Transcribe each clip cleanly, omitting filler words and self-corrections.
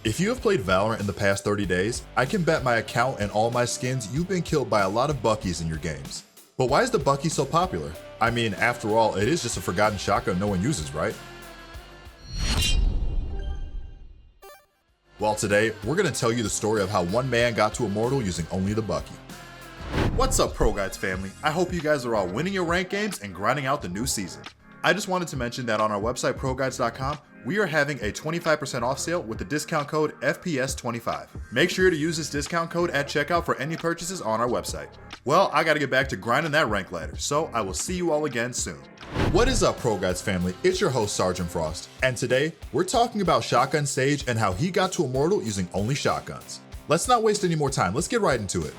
If you have played Valorant in the past 30 days, I can bet my account and all my skins you've been killed by a lot of Buckies in your games. But why is the Bucky so popular? I mean, after all, it is just a forgotten shotgun no one uses, right? Well, today, we're going to tell you the story of how one man got to Immortal using only the Bucky. What's up, ProGuides family? I hope you guys are all winning your rank games and grinding out the new season. I just wanted to mention that on our website, ProGuides.com, we are having a 25% off sale with the discount code FPS25. Make sure to use this discount code at checkout for any purchases on our website. Well, I gotta get back to grinding that rank ladder, so I will see you all again soon. What is up, ProGuides family? It's your host, Sergeant Frost, and today, we're talking about Shotgun Sage and how he got to Immortal using only shotguns. Let's not waste any more time, let's get right into it.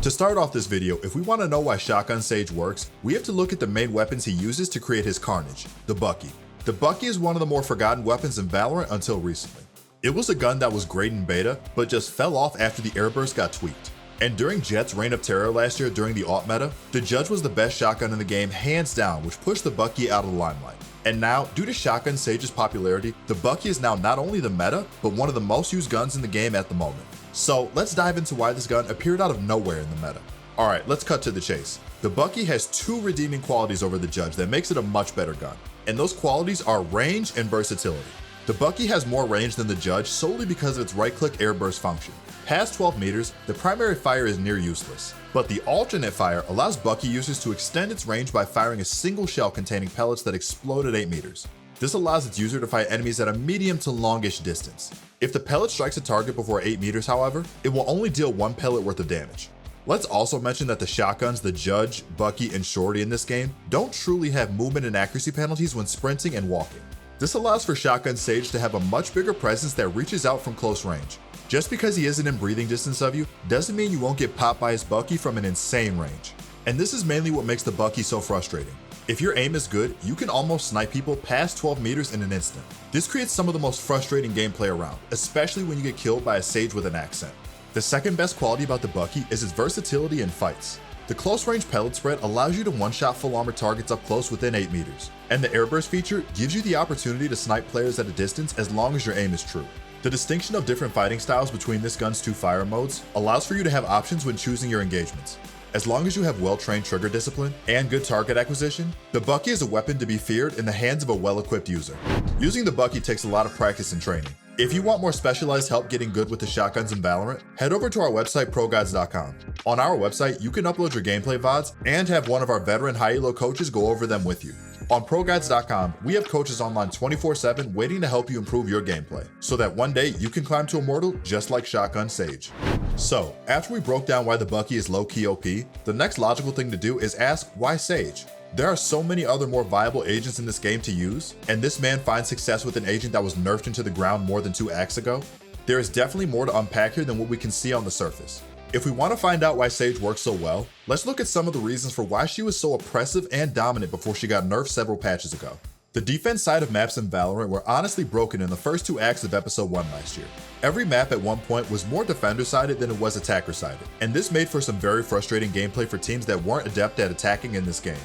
To start off this video, if we want to know why Shotgun Sage works, we have to look at the main weapons he uses to create his carnage, the Bucky. The Bucky is one of the more forgotten weapons in Valorant until recently. It was a gun that was great in beta, but just fell off after the airburst got tweaked. And during Jet's reign of terror last year during the AUT meta, the Judge was the best shotgun in the game hands down, which pushed the Bucky out of the limelight. And now, due to Shotgun Sage's popularity, the Bucky is now not only the meta, but one of the most used guns in the game at the moment. So let's dive into why this gun appeared out of nowhere in the meta. Alright, let's cut to the chase. The Bucky has two redeeming qualities over the Judge that makes it a much better gun, and those qualities are range and versatility. The Bucky has more range than the Judge solely because of its right-click airburst function. Past 12 meters, the primary fire is near useless, but the alternate fire allows Bucky users to extend its range by firing a single shell containing pellets that explode at 8 meters. This allows its user to fight enemies at a medium to longish distance. If the pellet strikes a target before 8 meters, however, it will only deal 1 pellet worth of damage. Let's also mention that the shotguns, the Judge, Bucky, and Shorty in this game don't truly have movement and accuracy penalties when sprinting and walking. This allows for Shotgun Sage to have a much bigger presence that reaches out from close range. Just because he isn't in breathing distance of you, doesn't mean you won't get popped by his Bucky from an insane range. And this is mainly what makes the Bucky so frustrating. If your aim is good, you can almost snipe people past 12 meters in an instant. This creates some of the most frustrating gameplay around, especially when you get killed by a Sage with an accent. The second best quality about the Bucky is its versatility in fights. The close range pellet spread allows you to one-shot full armor targets up close within 8 meters, and the airburst feature gives you the opportunity to snipe players at a distance as long as your aim is true. The distinction of different fighting styles between this gun's two fire modes allows for you to have options when choosing your engagements. As long as you have well-trained trigger discipline and good target acquisition, the Bucky is a weapon to be feared in the hands of a well-equipped user. Using the Bucky takes a lot of practice and training. If you want more specialized help getting good with the shotguns in Valorant, head over to our website, ProGuides.com. On our website, you can upload your gameplay VODs and have one of our veteran high-elo coaches go over them with you. On ProGuides.com, we have coaches online 24/7 waiting to help you improve your gameplay, so that one day you can climb to Immortal just like Shotgun Sage. So, after we broke down why the Bucky is low-key OP, the next logical thing to do is ask, why Sage? There are so many other more viable agents in this game to use, and this man finds success with an agent that was nerfed into the ground more than 2 acts ago. There is definitely more to unpack here than what we can see on the surface. If we want to find out why Sage works so well, let's look at some of the reasons for why she was so oppressive and dominant before she got nerfed several patches ago. The defense side of maps in Valorant were honestly broken in the first 2 acts of episode 1 last year. Every map at one point was more defender-sided than it was attacker-sided, and this made for some very frustrating gameplay for teams that weren't adept at attacking in this game.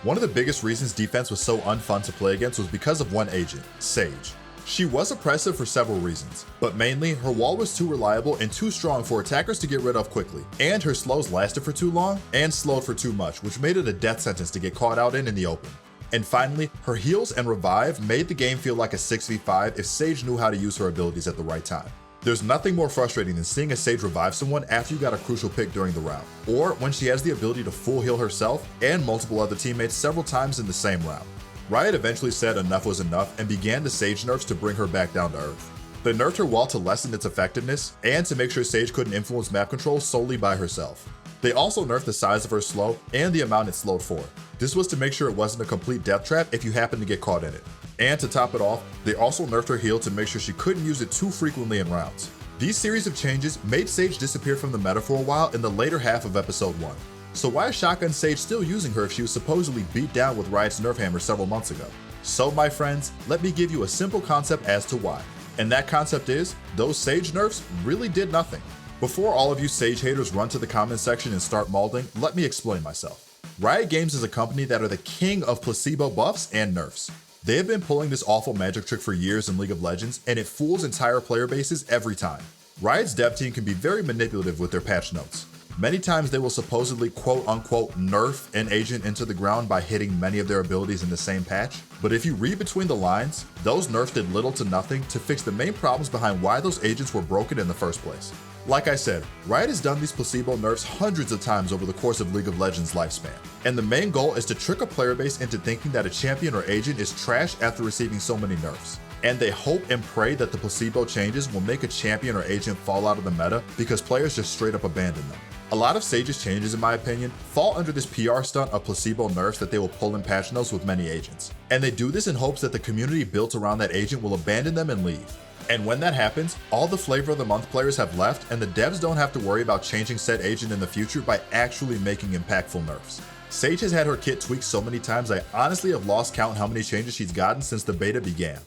One of the biggest reasons defense was so unfun to play against was because of one agent, Sage. She was oppressive for several reasons, but mainly her wall was too reliable and too strong for attackers to get rid of quickly, and her slows lasted for too long and slowed for too much, which made it a death sentence to get caught out in the open. And finally, her heals and revive made the game feel like a 6v5 if Sage knew how to use her abilities at the right time. There's nothing more frustrating than seeing a Sage revive someone after you got a crucial pick during the round, or when she has the ability to full heal herself and multiple other teammates several times in the same round. Riot eventually said enough was enough and began the Sage nerfs to bring her back down to earth. They nerfed her wall to lessen its effectiveness and to make sure Sage couldn't influence map control solely by herself. They also nerfed the size of her slow and the amount it slowed for. This was to make sure it wasn't a complete death trap if you happened to get caught in it. And to top it off, they also nerfed her heal to make sure she couldn't use it too frequently in rounds. These series of changes made Sage disappear from the meta for a while in the later half of episode 1. So why is Shotgun Sage still using her if she was supposedly beat down with Riot's nerf hammer several months ago? So my friends, let me give you a simple concept as to why. And that concept is, those Sage nerfs really did nothing. Before all of you Sage haters run to the comment section and start mauling, let me explain myself. Riot Games is a company that are the king of placebo buffs and nerfs. They have been pulling this awful magic trick for years in League of Legends, and it fools entire player bases every time. Riot's dev team can be very manipulative with their patch notes. Many times they will supposedly quote-unquote nerf an agent into the ground by hitting many of their abilities in the same patch, but if you read between the lines, those nerfs did little to nothing to fix the main problems behind why those agents were broken in the first place. Like I said, Riot has done these placebo nerfs hundreds of times over the course of League of Legends' lifespan, and the main goal is to trick a player base into thinking that a champion or agent is trash after receiving so many nerfs. And they hope and pray that the placebo changes will make a champion or agent fall out of the meta because players just straight up abandon them. A lot of Sage's changes, in my opinion, fall under this PR stunt of placebo nerfs that they will pull in patch notes with many agents. And they do this in hopes that the community built around that agent will abandon them and leave. And when that happens, all the flavor of the month players have left, and the devs don't have to worry about changing said agent in the future by actually making impactful nerfs. Sage has had her kit tweaked so many times I honestly have lost count how many changes she's gotten since the beta began.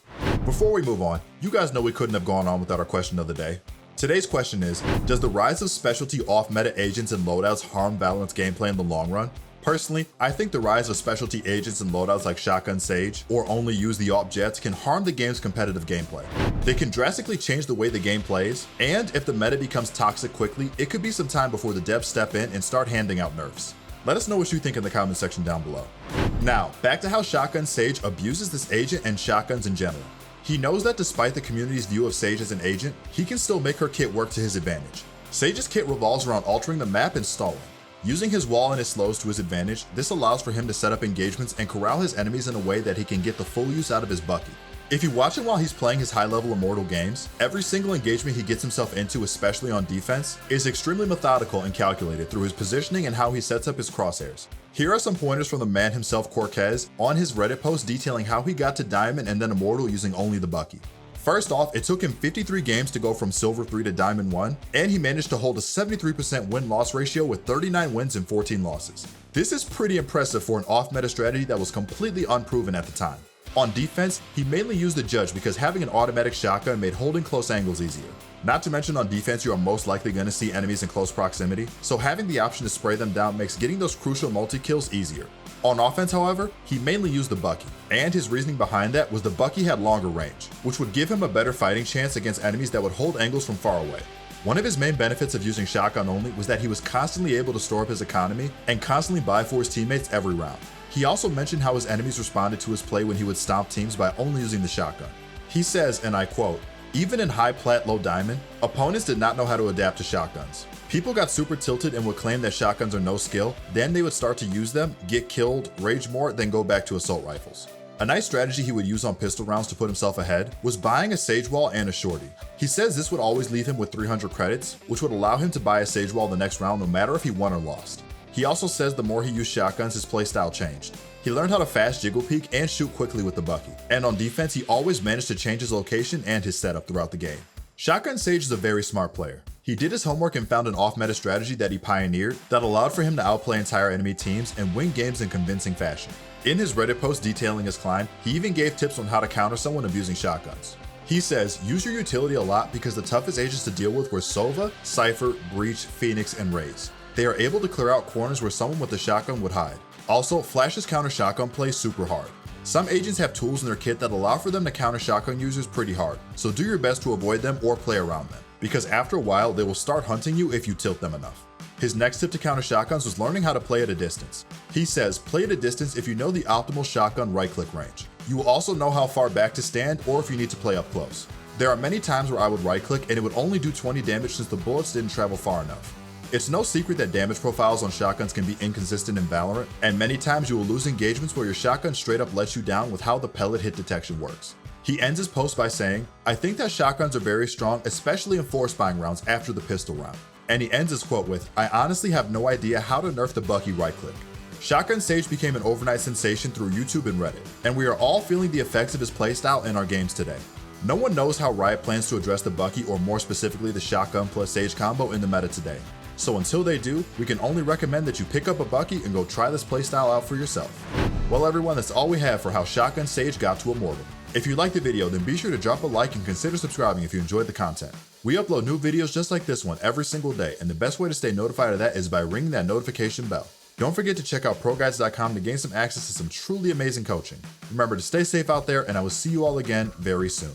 Before we move on, you guys know we couldn't have gone on without our question of the day. Today's question is, does the rise of specialty off-meta agents and loadouts harm Valorant's gameplay in the long run? Personally, I think the rise of specialty agents and loadouts like Shotgun Sage, or only use the AWP jets, can harm the game's competitive gameplay. They can drastically change the way the game plays, and if the meta becomes toxic quickly, it could be some time before the devs step in and start handing out nerfs. Let us know what you think in the comment section down below. Now, back to how Shotgun Sage abuses this agent and shotguns in general. He knows that despite the community's view of Sage as an agent, he can still make her kit work to his advantage. Sage's kit revolves around altering the map and stalling. Using his wall and his slows to his advantage, this allows for him to set up engagements and corral his enemies in a way that he can get the full use out of his Bucky. If you watch him while he's playing his high-level Immortal games, every single engagement he gets himself into, especially on defense, is extremely methodical and calculated through his positioning and how he sets up his crosshairs. Here are some pointers from the man himself, Quarkwy, on his Reddit post detailing how he got to Diamond and then Immortal using only the Bucky. First off, it took him 53 games to go from Silver 3 to Diamond 1, and he managed to hold a 73% win-loss ratio with 39 wins and 14 losses. This is pretty impressive for an off-meta strategy that was completely unproven at the time. On defense, he mainly used the Judge because having an automatic shotgun made holding close angles easier. Not to mention on defense you are most likely going to see enemies in close proximity, so having the option to spray them down makes getting those crucial multi-kills easier. On offense, however, he mainly used the Bucky, and his reasoning behind that was the Bucky had longer range, which would give him a better fighting chance against enemies that would hold angles from far away. One of his main benefits of using shotgun only was that he was constantly able to store up his economy and constantly buy for his teammates every round. He also mentioned how his enemies responded to his play when he would stomp teams by only using the shotgun. He says, and I quote, "Even in high plat low diamond, opponents did not know how to adapt to shotguns. People got super tilted and would claim that shotguns are no skill, then they would start to use them, get killed, rage more, then go back to assault rifles." A nice strategy he would use on pistol rounds to put himself ahead was buying a Sage Wall and a Shorty. He says this would always leave him with 300 credits, which would allow him to buy a Sage Wall the next round no matter if he won or lost. He also says the more he used shotguns, his playstyle changed. He learned how to fast jiggle peek and shoot quickly with the Bucky, and on defense he always managed to change his location and his setup throughout the game. Shotgun Sage is a very smart player. He did his homework and found an off-meta strategy that he pioneered that allowed for him to outplay entire enemy teams and win games in convincing fashion. In his Reddit post detailing his climb, he even gave tips on how to counter someone abusing shotguns. He says, use your utility a lot because the toughest agents to deal with were Sova, Cypher, Breach, Phoenix, and Raze. They are able to clear out corners where someone with a shotgun would hide. Also, Flash's counter shotgun plays super hard. Some agents have tools in their kit that allow for them to counter shotgun users pretty hard, so do your best to avoid them or play around them, because after a while they will start hunting you if you tilt them enough. His next tip to counter shotguns was learning how to play at a distance. He says, play at a distance if you know the optimal shotgun right-click range. You will also know how far back to stand or if you need to play up close. There are many times where I would right-click and it would only do 20 damage since the bullets didn't travel far enough. It's no secret that damage profiles on shotguns can be inconsistent in Valorant, and many times you will lose engagements where your shotgun straight up lets you down with how the pellet hit detection works. He ends his post by saying, I think that shotguns are very strong, especially in force buying rounds after the pistol round. And he ends his quote with, I honestly have no idea how to nerf the Bucky right click. Shotgun Sage became an overnight sensation through YouTube and Reddit, and we are all feeling the effects of his playstyle in our games today. No one knows how Riot plans to address the Bucky or more specifically the shotgun plus Sage combo in the meta today. So until they do, we can only recommend that you pick up a Bucky and go try this playstyle out for yourself. Well everyone, that's all we have for how Shotgun Sage got to Immortal. If you liked the video, then be sure to drop a like and consider subscribing if you enjoyed the content. We upload new videos just like this one every single day, and the best way to stay notified of that is by ringing that notification bell. Don't forget to check out ProGuides.com to gain some access to some truly amazing coaching. Remember to stay safe out there, and I will see you all again very soon.